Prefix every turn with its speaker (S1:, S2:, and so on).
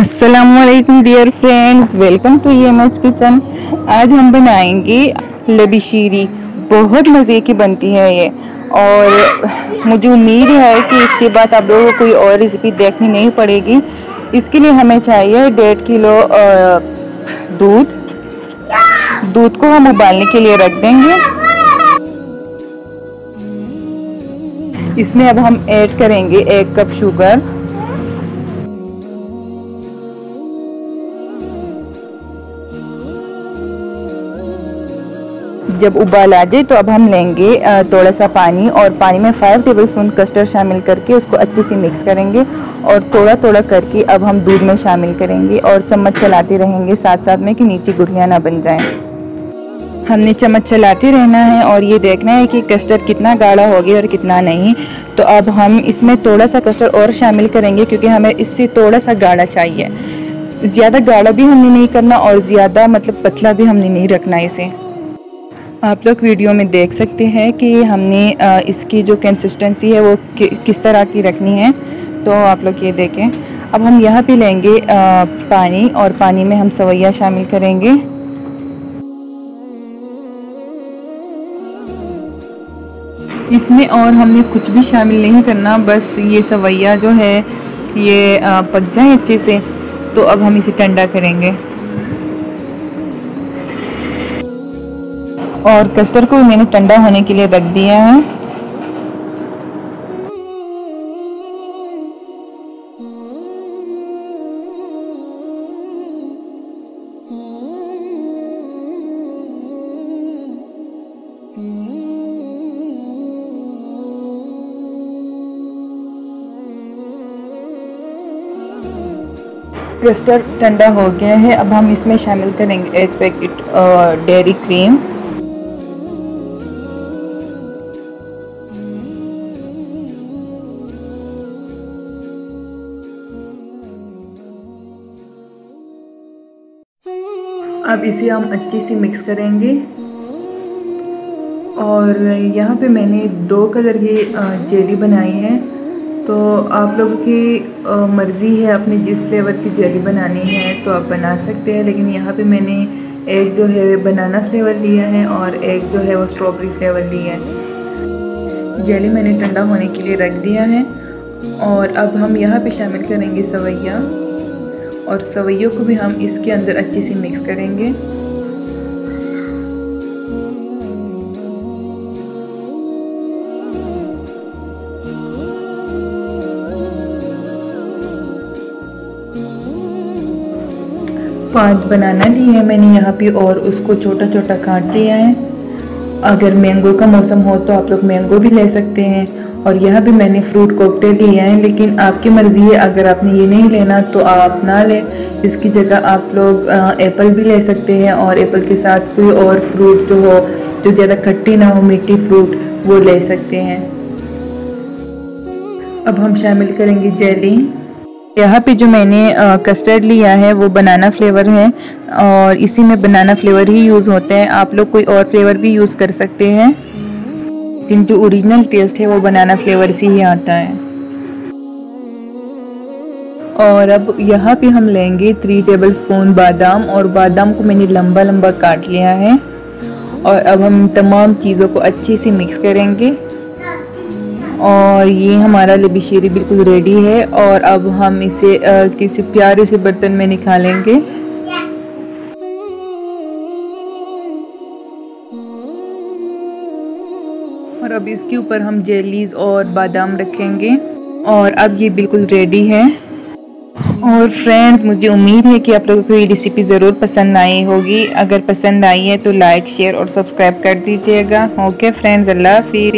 S1: अस्सलामुअलैकुम dear friends, welcome to EMH kitchen. आज हम बनाएंगे लबीशीरी। बहुत मज़े की बनती है ये, और मुझे उम्मीद है कि इसके बाद आप लोगों को कोई और रेसिपी देखनी नहीं पड़ेगी। इसके लिए हमें चाहिए 1.5 किलो दूध को हम उबालने के लिए रख देंगे। इसमें अब हम ऐड करेंगे 1 कप शुगर। जब उबाल आ जाए तो अब हम लेंगे थोड़ा सा पानी, और पानी में 5 टेबलस्पून कस्टर्ड शामिल करके उसको अच्छे से मिक्स करेंगे, और थोड़ा थोड़ा करके अब हम दूध में शामिल करेंगे और चम्मच चलाते रहेंगे साथ साथ में कि नीचे गुठलियाँ ना बन जाएं। हमने चम्मच चलाते रहना है और ये देखना है कि कस्टर्ड कितना गाढ़ा हो गया और कितना नहीं। तो अब हम इसमें थोड़ा सा कस्टर्ड और शामिल करेंगे, क्योंकि हमें इससे थोड़ा सा गाढ़ा चाहिए। ज़्यादा गाढ़ा भी हमने नहीं करना और ज़्यादा पतला भी हमने नहीं रखना इसे। आप लोग वीडियो में देख सकते हैं कि हमने इसकी जो कंसिस्टेंसी है वो किस तरह की रखनी है। तो आप लोग ये देखें। अब हम यहाँ पे लेंगे पानी, और पानी में हम सवैया शामिल करेंगे। इसमें और हमने कुछ भी शामिल नहीं करना, बस ये सवैया जो है ये पक जाए अच्छे से। तो अब हम इसे ठंडा करेंगे, और कस्टर्ड को मैंने ठंडा होने के लिए रख दिया है। कस्टर्ड ठंडा हो गया है। अब हम इसमें शामिल करेंगे 1 पैकेट डेयरी क्रीम। अब इसे हम अच्छे से मिक्स करेंगे, और यहाँ पे मैंने 2 कलर की जेली बनाई है। तो आप लोगों की मर्ज़ी है अपनी जिस फ्लेवर की जेली बनानी है तो आप बना सकते हैं, लेकिन यहाँ पे मैंने एक जो है बनाना फ्लेवर लिया है और एक जो है वो स्ट्रॉबेरी फ्लेवर लिया है। जेली मैंने ठंडा होने के लिए रख दिया है, और अब हम यहाँ पे शामिल करेंगे सवैया, और सवैयों को भी हम इसके अंदर अच्छे से मिक्स करेंगे। पांच बनाना ली है मैंने यहाँ पे, और उसको छोटा छोटा काट लिया है। अगर मैंगो का मौसम हो तो आप लोग मैंगो भी ले सकते हैं। और यहाँ पे मैंने फ्रूट कॉकटेल लिया है, लेकिन आपकी मर्ज़ी है, अगर आपने ये नहीं लेना तो आप ना लें। इसकी जगह आप लोग एप्पल भी ले सकते हैं, और एप्पल के साथ कोई और फ्रूट जो हो, जो ज़्यादा खट्टी ना हो, मीठी फ्रूट, वो ले सकते हैं। अब हम शामिल करेंगे जेली। यहाँ पे जो मैंने कस्टर्ड लिया है वो बनाना फ्लेवर है, और इसी में बनाना फ्लेवर ही यूज़ होते हैं। आप लोग कोई और फ्लेवर भी यूज़ कर सकते हैं, लेकिन जो ओरिजिनल टेस्ट है वो बनाना फ्लेवर से ही आता है। और अब यहाँ पे हम लेंगे 3 टेबलस्पून बादाम, और बादाम को मैंने लंबा लंबा काट लिया है। और अब हम तमाम चीज़ों को अच्छे से मिक्स करेंगे, और ये हमारा लबीशीरी बिल्कुल रेडी है। और अब हम इसे किसी प्यारे से बर्तन में निकालेंगे। और अब इसके ऊपर हम जेलीज और बादाम रखेंगे, और अब ये बिल्कुल रेडी है। और फ्रेंड्स, मुझे उम्मीद है कि आप लोगों को ये रेसिपी ज़रूर पसंद आई होगी। अगर पसंद आई है तो लाइक, शेयर और सब्सक्राइब कर दीजिएगा। ओके फ्रेंड्स, अल्लाह हाफिज़।